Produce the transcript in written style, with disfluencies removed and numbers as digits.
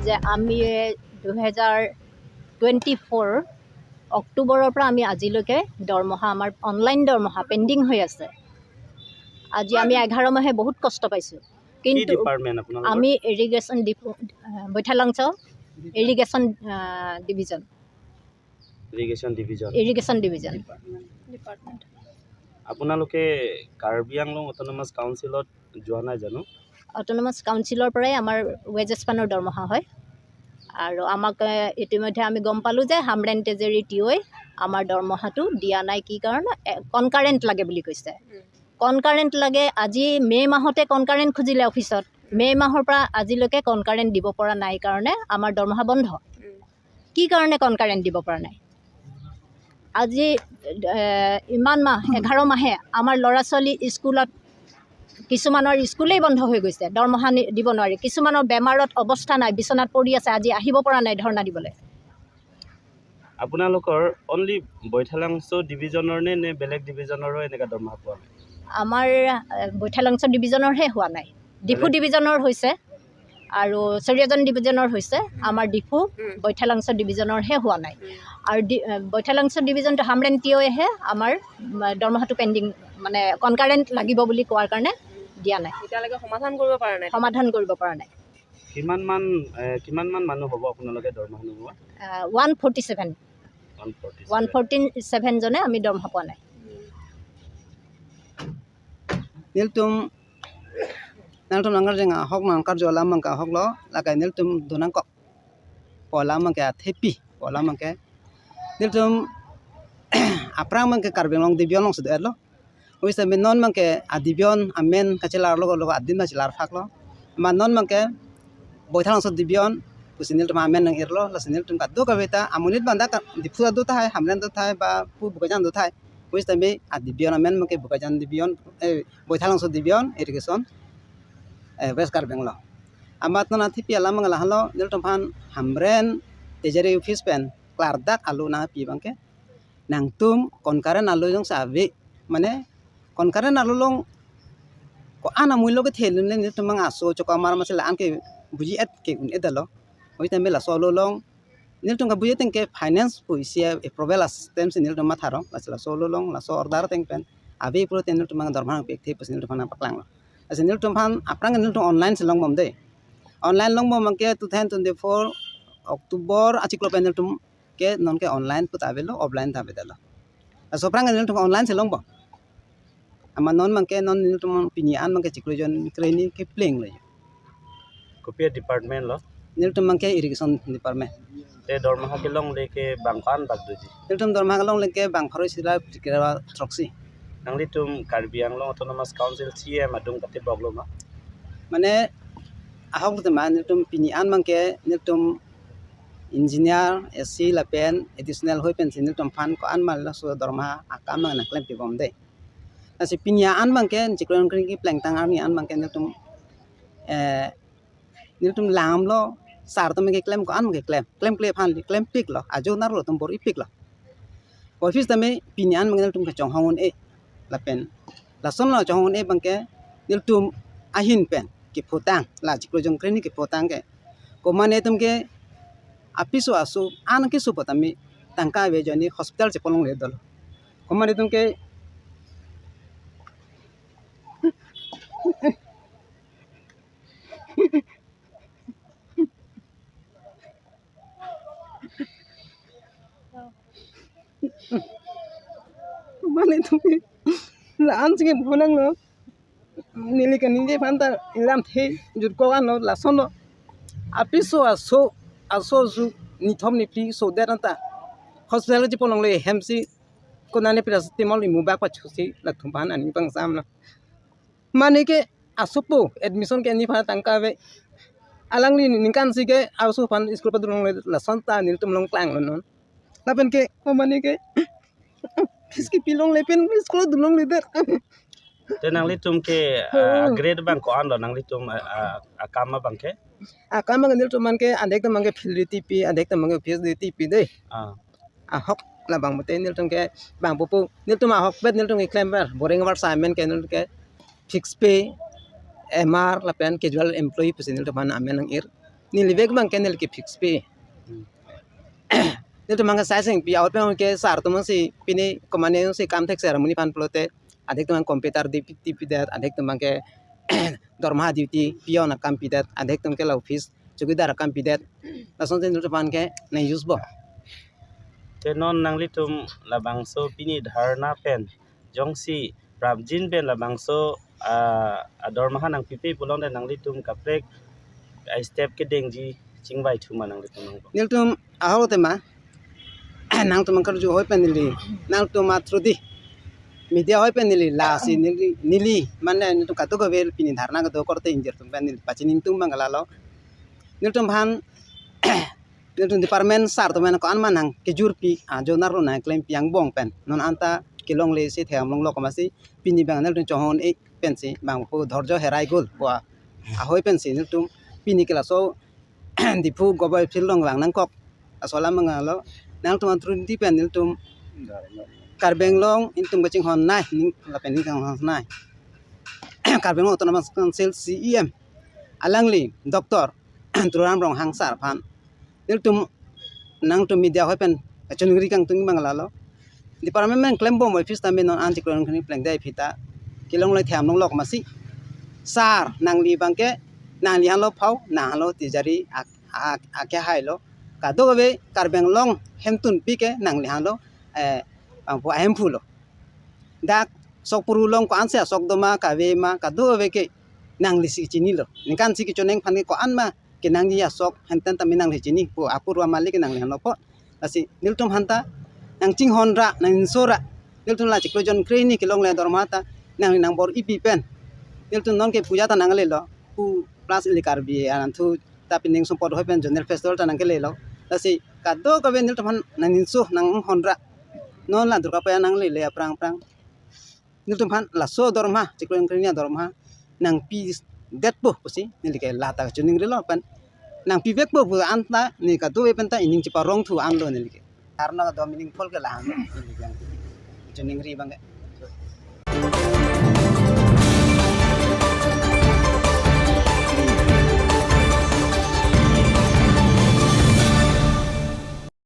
যে আমি 2024 অক্টোবৰৰ পৰা আমি আজিলৈকে দৰমহা আমাৰ অনলাইন দৰমহা পেণ্ডিং হৈ আছে। আজি আমি 11 মাহে বহুত কষ্ট পাইছোঁ, কিন্তু আমি ইৰিগেশ্যন বৈঠালাংচ ইৰিগেশ্যন ডিভিজন ডিপাৰ্টমেণ্ট। আপোনালোকে কাৰ্বি আংলং অট'নমাছ কাউন্সিলত যোৱা নাই জানো? অট'নমাছ কাউন্সিলৰ পৰাই আমাৰ ৱেজেছ ফাণ্ডৰ দৰমহা হয়, আৰু আমাক ইতিমধ্যে আমি গম পালোঁ যে হামৰেন তেজেৰি টিঅ'ই আমাৰ দৰমহাটো দিয়া নাই। কি কাৰণে? কনকাৰেণ্ট লাগে বুলি কৈছে। কনকাৰেণ্ট লাগে। আজি মে' মাহতে কনকাৰেণ্ট খুজিলে অফিচত। মে' মাহৰ পৰা আজিলৈকে কনকাৰেণ্ট দিব পৰা নাই কাৰণে আমাৰ দৰমহা বন্ধ। কি কাৰণে কনকাৰেণ্ট দিব পৰা নাই? আজি ইমান মাহ 11 মাহে আমাৰ ল'ৰা ছোৱালী স্কুলত, কিছুমানৰ স্কুলেই বন্ধ হৈ গৈছে, দৰমহা দিব নোৱাৰি। কিছুমানৰ বেমাৰত অৱস্থা নাই, বিচনাত পৰি আছে, আজি আহিব পৰা নাই ধৰ্ণা দিবলৈ। আপোনালোকৰ অনলি বৈঠালাংচ ডিভিজনৰ নে বেলেগ ডিভিজনৰো এনেকুৱা দৰমহা পোৱা নাই? আমাৰ বৈঠালাংচ ডিভিজনৰহে হোৱা নাই, ডিফু ডিভিজনৰ হৈছে আৰু চৰিয়াজন ডিভিজনৰ হৈছে। আমাৰ ডিফু বৈঠালাংচ ডিভিজনৰহে হোৱা নাই। আৰু বৈঠালাংচ ডিভিজনটো হামৰেন টিঅ'ইহে আমাৰ দৰমহাটো পেণ্ডিং, মানে কনকাৰেণ্ট লাগিব বুলি কোৱাৰ কাৰণে দিয়া নাই। এতিয়ালৈকে সমাধান কৰিব পৰা নাই। কিমান মান মানুহ হ'ব আপোনালোকে দৰমহা নোপোৱা? 147 জনে আমি দৰমহা পোৱা নাই। niltum nangar jenga hok mangkar jola mangka hok lo lakai niltum donang kok pola mangka thepi pola mangka niltum aprang mangka karbeng long dibion long sudah lo wis men non mangka adibion amen kacelar lo adin kacelar fak lo man non mangka boithang so dibion kusinil tum amen nang irlo la sinil tum kaddo ka beta amunit banda ka dipura do thai hamlen do thai ba pu bukajan do thai wis tambe adibion amen mangka bukajan dibion boithang so dibion irrigation west karbeng lo amat na thipi ala mangala halo nil tum phan hamren tejari office pen klardak alu na pi bangke nang tum konkaren alu jong sabe mane konkaren alu long ko ana muilo ke thelun le nil tum mang aso choko mar masela an ke buji at ke un edalo oi tambe la solo long nil tum ka buji teng ke finance puisia e probel assistance nil tum matharo la solo long la so order teng pen abi pro nil tum mang dormang pe the nil tum na paklang lo ase nil tum phan aprang nil tum online selong bom de online long bom ke 2024 Oktober achiklo pen nil tum ke non ke online put avelo offline ta bedalo aso prang nil tum online selong bom ama non mang ke non nil tum pinian mang ke chiklo jon kreni ke pling lo Kopia department lo nil tum mang ke irrigation department te dharma kelong leke bangpan bagduji nil tum dorma kelong leke bang pharoi sila tikira troxi nangli tum Karbi Anglong Autonomous Council CM adung kate problem ma mane ahok te man nil tum pinian mang ke nil tum engineer SC la pen additional hoi pen nil tum fan ko an mal la so dorma akam mang na claim pi bom de asi pinia an mang ke chiklon kri plank tang army an mang ke nil tum lam lo sar to me claim ko an me claim phan claim pick lo ajo nar lo tum bor pick lo office tame pinian mang nil tum ka chong hongon e la pen la son lo chong hongon e bang ke nil tum ahin pen ki photang la chiklo jong kri ni ki photang ke ko mane tum ke apiso asu an ke su patami tangka be joni hospital che polong le dol ko mane tum ke mane tum ke la an singe phonang lo nili ka ninje phanta ilam the jut ko an lo la son lo apiso aso zu ni thom ni pi so that anta hospital che polong le hemsi ko nane paracetamol imu ba pa chusi la thumpan ani pang sam lo mane ke asupo admission ke ni pha tangka be alangli ningkan si ke asu phan school pa durong le la son ta nil tum long klang lo non la pen ke ko mane ke fiski pilong le pen school durong le der te nangli tum ke grade bang ko an lo nangli tum akama bang ke akama nil tum man ke andek ta mang ke fidelity pi andek ta mang ke fidelity pi de hok la bang mate nil tum ke bang popo nil tum hok bet nil tum ke claim bar boring bar assignment ke nil ke fix pay MR la pen casual employee pesin nil tum man amen ang ir nilibek bang kenel ki fix pe nil tum mangka sai sing pi out pe ke sar tum si pini komane si kam thek ceremony pan plote adek tum computer di pi dat adek tum ke dorma duty pio na kam pi dat adek tum ke la office chukidar kam pi dat la son nil tum pan ke na use bo te non nangli tum labang so pini dharna pen jongsi prabjin pen labang so dormaha nang pipi pulong de nangli tum kaprek step ke dengji chingbai thuma nangli tum nang nil tum aho te ma nang tum kar ju hoy pen nili nang tum ma trudi media hoy pen nili la si nili mane nil tum katu ko vel pini dharna ko do korte injer tum pen nil pachining tum bangala lo nil tum han nil tum department sar tum ko an manang ke jur pi a jonar ro na claim piang bong pen non anta kilong le si them long lo ko ma si pini bang nil tum chohon e pen si bang ko dhorjo herai gol wa a hoy pen si nil tum pini kala so di phu gobai philong lang nang kok asola mangalo nang tum trun di pen nil tum karbeng long in tum gaching hon nai ning la pen ning hon nai karbeng long autonomous council CEM alangli doctor turam rong hangsar phan nil tum nang tum media hoi pen chunungri kang tung bangalalo department men claim bom office tamen non anti kron khani pleng dai phita kilong lai tham long lok masi sar nang li bangke nang li halo phau na halo tijari a ke hai lo ka do be karbeng long hemtun pike nang li halo ang po ahem phulo dak sok puru long ko anse sok doma ka ve ma ka do be ke nang li si chini lo nikan si ki choneng phan ko an ma ke nang ya sok henten ta minang li chini po apurwa malik nang li halo po asi niltum hanta nang ching honra nang insora niltum la chiklo jon kreni ke long le dormata nang bor ipi pen niltum non ke puja ta nang le lo pu plus ilikar bi anan thu ta pining support hoi pen jonel festival ta nang ke le lo asi ka do ka ben niltum han nang insu nang honra non la durga pa nang le prang niltum han la so dorma chiklo kreni dorma nang pi det po pusi nilike la ta chuning re lo pen nang pi bek po anta ni ka do pen ta ining chipa rong thu an lo nilike karna do meaningful ke la han nilike chuning ri bang